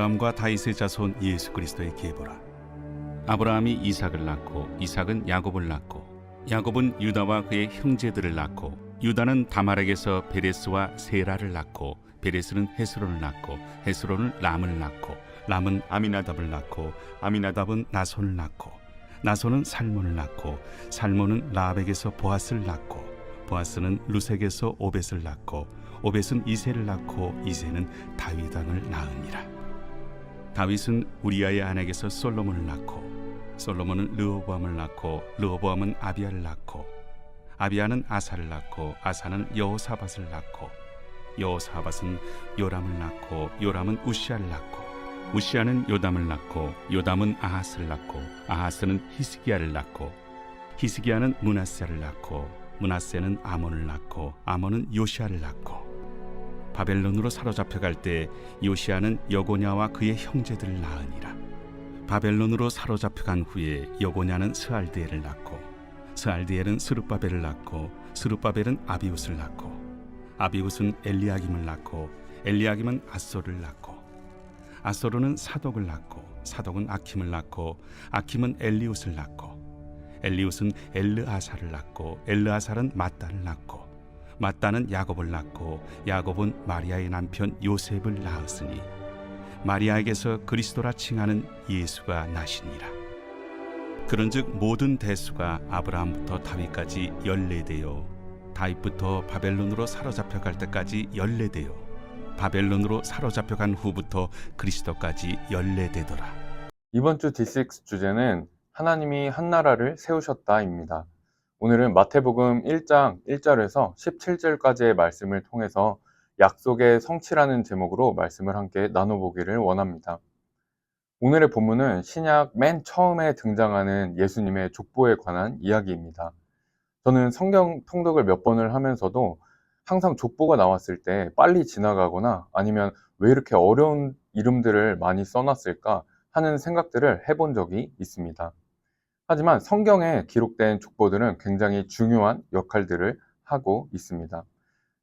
아브라함과 다윗의 자손 예수 그리스도의 계보라. 아브라함이 이삭을 낳고 이삭은 야곱을 낳고 야곱은 유다와 그의 형제들을 낳고 유다는 다말에게서 베레스와 세라를 낳고 베레스는 헤스론을 낳고 헤스론은 람을 낳고 람은 아미나답을 낳고 아미나답은 나손을 낳고 나손은 살몬을 낳고 살몬은 라합에게서 보아스를 낳고 보아스는 루색에서 오벳을 낳고 오벳은 이새를 낳고 이새는 다윗 왕을 낳으니라. 다윗은 우리아의 아내에게서 솔로몬을 낳고 솔로몬은 르호보암을 낳고 르호보암은 아비야를 낳고 아비야는 아사를 낳고 아사는 여호사밧을 낳고 여호사밧은 요람을 낳고 요람은 우시아를 낳고 우시아는 요담을 낳고 요담은 아하스를 낳고 아하스는 히스기야를 낳고 히스기야는 므낫세를 낳고 므낫세는 아몬을 낳고 아몬은 요시아를 낳고 바벨론으로 사로잡혀갈 때 요시아는 여고냐와 그의 형제들을 낳으니라. 바벨론으로 사로잡혀간 후에 여고냐는 스알드엘을 낳고 스알드엘은 스룹바벨을 낳고 스룹바벨은 아비웃을 낳고 아비웃은 엘리야김을 낳고 엘리야김은 아소를 낳고 아소르는 사독을 낳고 사독은 아킴을 낳고 아킴은 엘리웃을 낳고 엘리웃은 엘르아사를 낳고 엘르아살은 맏단을 낳고 맏단은 야곱을 낳고 야곱은 마리아의 남편 요셉을 낳았으니 마리아에게서 그리스도라 칭하는 예수가 나시니라. 그런즉 모든 대수가 아브라함부터 다윗까지 14대요 다윗부터 바벨론으로 사로잡혀갈 때까지 14대요 바벨론으로 사로잡혀간 후부터 그리스도까지 14대더라. 이번 주 D6 주제는 하나님이 한 나라를 세우셨다입니다. 오늘은 마태복음 1장 1절에서 17절까지의 말씀을 통해서 약속의 성취라는 제목으로 말씀을 함께 나눠보기를 원합니다. 오늘의 본문은 신약 맨 처음에 등장하는 예수님의 족보에 관한 이야기입니다. 저는 성경 통독을 몇 번을 하면서도 항상 족보가 나왔을 때 빨리 지나가거나 아니면 왜 이렇게 어려운 이름들을 많이 써놨을까 하는 생각들을 해본 적이 있습니다. 하지만 성경에 기록된 족보들은 굉장히 중요한 역할들을 하고 있습니다.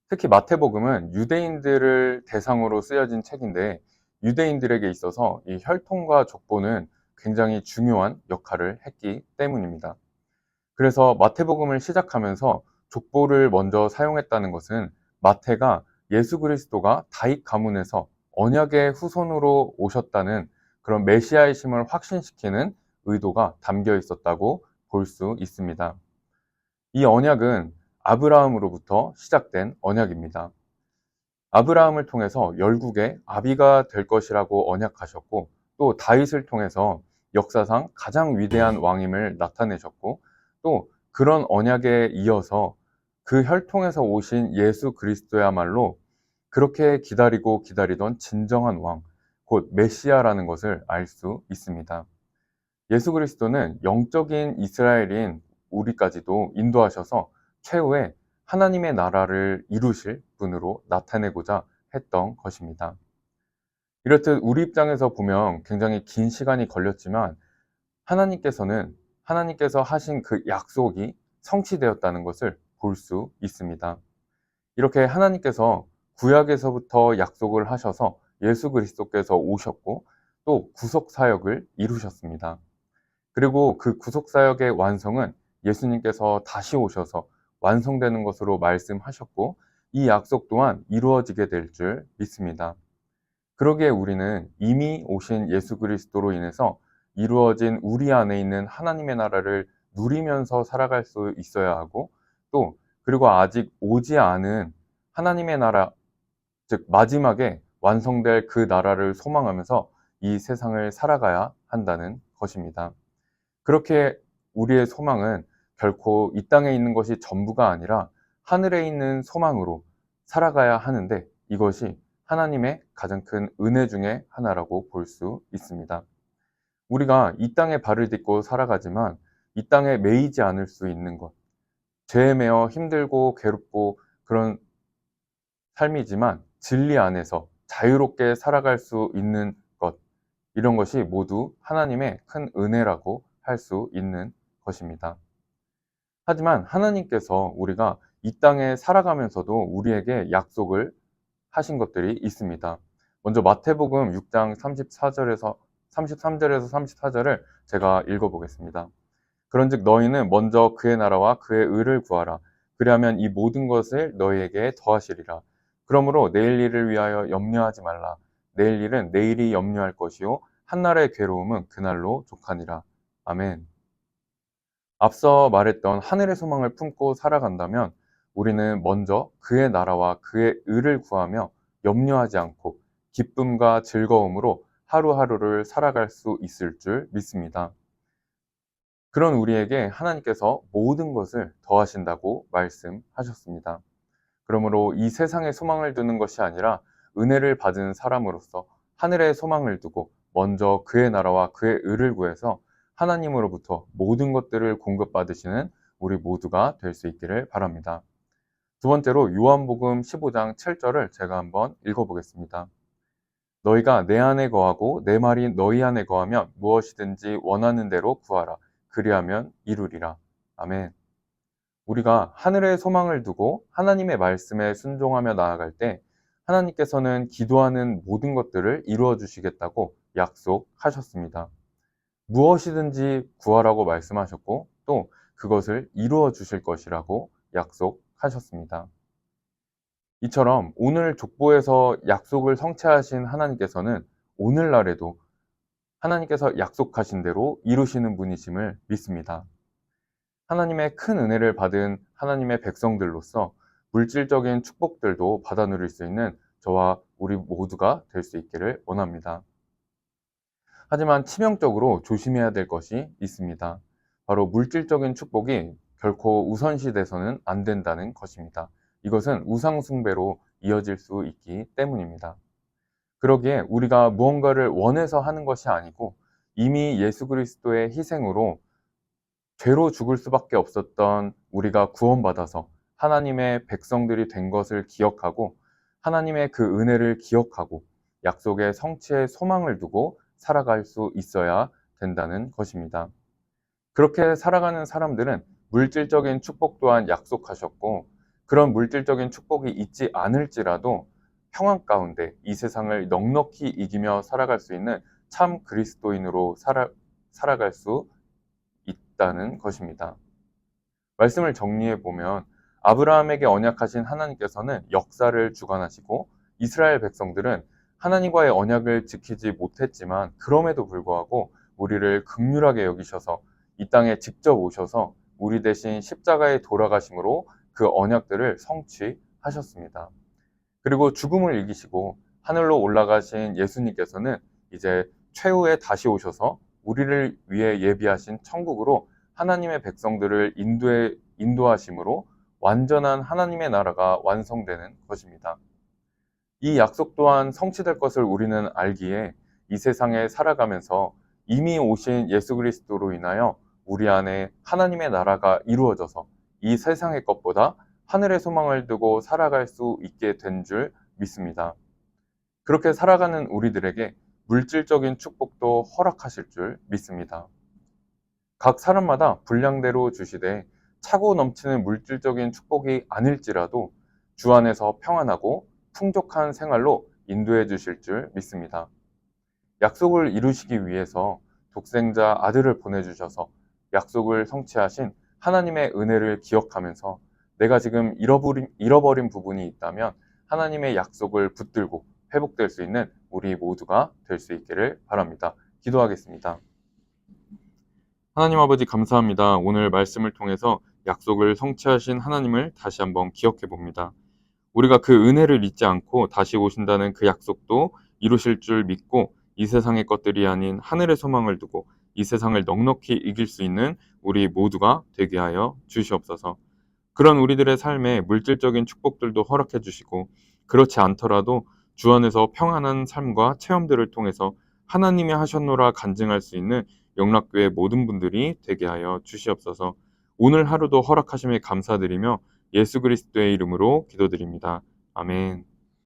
특히 마태복음은 유대인들을 대상으로 쓰여진 책인데 유대인들에게 있어서 이 혈통과 족보는 굉장히 중요한 역할을 했기 때문입니다. 그래서 마태복음을 시작하면서 족보를 먼저 사용했다는 것은 마태가 예수 그리스도가 다윗 가문에서 언약의 후손으로 오셨다는 그런 메시아이심을 확신시키는 의도가 담겨 있었다고 볼 수 있습니다. 이 언약은 아브라함으로부터 시작된 언약입니다. 아브라함을 통해서 열국의 아비가 될 것이라고 언약하셨고 또 다윗을 통해서 역사상 가장 위대한 왕임을 나타내셨고 또 그런 언약에 이어서 그 혈통에서 오신 예수 그리스도야말로 그렇게 기다리고 기다리던 진정한 왕, 곧 메시아라는 것을 알 수 있습니다. 예수 그리스도는 영적인 이스라엘인 우리까지도 인도하셔서 최후의 하나님의 나라를 이루실 분으로 나타내고자 했던 것입니다. 이렇듯 우리 입장에서 보면 굉장히 긴 시간이 걸렸지만 하나님께서 하신 그 약속이 성취되었다는 것을 볼 수 있습니다. 이렇게 하나님께서 구약에서부터 약속을 하셔서 예수 그리스도께서 오셨고 또 구속사역을 이루셨습니다. 그리고 그 구속사역의 완성은 예수님께서 다시 오셔서 완성되는 것으로 말씀하셨고 이 약속 또한 이루어지게 될 줄 믿습니다. 그러기에 우리는 이미 오신 예수 그리스도로 인해서 이루어진 우리 안에 있는 하나님의 나라를 누리면서 살아갈 수 있어야 하고 또 그리고 아직 오지 않은 하나님의 나라, 즉 마지막에 완성될 그 나라를 소망하면서 이 세상을 살아가야 한다는 것입니다. 그렇게 우리의 소망은 결코 이 땅에 있는 것이 전부가 아니라 하늘에 있는 소망으로 살아가야 하는데 이것이 하나님의 가장 큰 은혜 중에 하나라고 볼 수 있습니다. 우리가 이 땅에 발을 딛고 살아가지만 이 땅에 매이지 않을 수 있는 것, 죄에 매여 힘들고 괴롭고 그런 삶이지만 진리 안에서 자유롭게 살아갈 수 있는 것, 이런 것이 모두 하나님의 큰 은혜라고 할 수 있는 것입니다. 하지만 하나님께서 우리가 이 땅에 살아가면서도 우리에게 약속을 하신 것들이 있습니다. 먼저 마태복음 6장 33절에서 34절을 제가 읽어보겠습니다. 그런즉 너희는 먼저 그의 나라와 그의 의를 구하라. 그리하면 이 모든 것을 너희에게 더하시리라. 그러므로 내일 일을 위하여 염려하지 말라. 내일 일은 내일이 염려할 것이요 한날의 괴로움은 그날로 족하니라. 아멘. 앞서 말했던 하늘의 소망을 품고 살아간다면 우리는 먼저 그의 나라와 그의 의를 구하며 염려하지 않고 기쁨과 즐거움으로 하루하루를 살아갈 수 있을 줄 믿습니다. 그런 우리에게 하나님께서 모든 것을 더하신다고 말씀하셨습니다. 그러므로 이 세상에 소망을 두는 것이 아니라 은혜를 받은 사람으로서 하늘의 소망을 두고 먼저 그의 나라와 그의 의를 구해서 하나님으로부터 모든 것들을 공급받으시는 우리 모두가 될 수 있기를 바랍니다. 두 번째로 요한복음 15장 7절을 제가 한번 읽어보겠습니다. 너희가 내 안에 거하고 내 말이 너희 안에 거하면 무엇이든지 원하는 대로 구하라. 그리하면 이루리라. 아멘. 우리가 하늘의 소망을 두고 하나님의 말씀에 순종하며 나아갈 때 하나님께서는 기도하는 모든 것들을 이루어 주시겠다고 약속하셨습니다. 무엇이든지 구하라고 말씀하셨고 또 그것을 이루어 주실 것이라고 약속하셨습니다. 이처럼 오늘 족보에서 약속을 성취하신 하나님께서는 오늘날에도 하나님께서 약속하신 대로 이루시는 분이심을 믿습니다. 하나님의 큰 은혜를 받은 하나님의 백성들로서 물질적인 축복들도 받아 누릴 수 있는 저와 우리 모두가 될 수 있기를 원합니다. 하지만 치명적으로 조심해야 될 것이 있습니다. 바로 물질적인 축복이 결코 우선시 돼서는 안 된다는 것입니다. 이것은 우상숭배로 이어질 수 있기 때문입니다. 그러기에 우리가 무언가를 원해서 하는 것이 아니고 이미 예수 그리스도의 희생으로 죄로 죽을 수밖에 없었던 우리가 구원받아서 하나님의 백성들이 된 것을 기억하고 하나님의 그 은혜를 기억하고 약속의 성취에 소망을 두고 살아갈 수 있어야 된다는 것입니다. 그렇게 살아가는 사람들은 물질적인 축복 또한 약속하셨고 그런 물질적인 축복이 있지 않을지라도 평안 가운데 이 세상을 넉넉히 이기며 살아갈 수 있는 참 그리스도인으로 살아갈 수 있다는 것입니다. 말씀을 정리해 보면 아브라함에게 언약하신 하나님께서는 역사를 주관하시고 이스라엘 백성들은 하나님과의 언약을 지키지 못했지만 그럼에도 불구하고 우리를 긍휼하게 여기셔서 이 땅에 직접 오셔서 우리 대신 십자가에 돌아가심으로 그 언약들을 성취하셨습니다. 그리고 죽음을 이기시고 하늘로 올라가신 예수님께서는 이제 최후에 다시 오셔서 우리를 위해 예비하신 천국으로 하나님의 백성들을 인도하심으로 완전한 하나님의 나라가 완성되는 것입니다. 이 약속 또한 성취될 것을 우리는 알기에 이 세상에 살아가면서 이미 오신 예수 그리스도로 인하여 우리 안에 하나님의 나라가 이루어져서 이 세상의 것보다 하늘의 소망을 두고 살아갈 수 있게 된 줄 믿습니다. 그렇게 살아가는 우리들에게 물질적인 축복도 허락하실 줄 믿습니다. 각 사람마다 분량대로 주시되 차고 넘치는 물질적인 축복이 아닐지라도 주 안에서 평안하고 풍족한 생활로 인도해 주실 줄 믿습니다. 약속을 이루시기 위해서 독생자 아들을 보내주셔서 약속을 성취하신 하나님의 은혜를 기억하면서 내가 지금 잃어버린 부분이 있다면 하나님의 약속을 붙들고 회복될 수 있는 우리 모두가 될 수 있기를 바랍니다. 기도하겠습니다. 하나님 아버지 감사합니다. 오늘 말씀을 통해서 약속을 성취하신 하나님을 다시 한번 기억해 봅니다. 우리가 그 은혜를 잊지 않고 다시 오신다는 그 약속도 이루실 줄 믿고 이 세상의 것들이 아닌 하늘의 소망을 두고 이 세상을 넉넉히 이길 수 있는 우리 모두가 되게 하여 주시옵소서. 그런 우리들의 삶에 물질적인 축복들도 허락해 주시고 그렇지 않더라도 주 안에서 평안한 삶과 체험들을 통해서 하나님이 하셨노라 간증할 수 있는 영락교회 모든 분들이 되게 하여 주시옵소서. 오늘 하루도 허락하심에 감사드리며 예수 그리스도의 이름으로 기도드립니다. 아멘.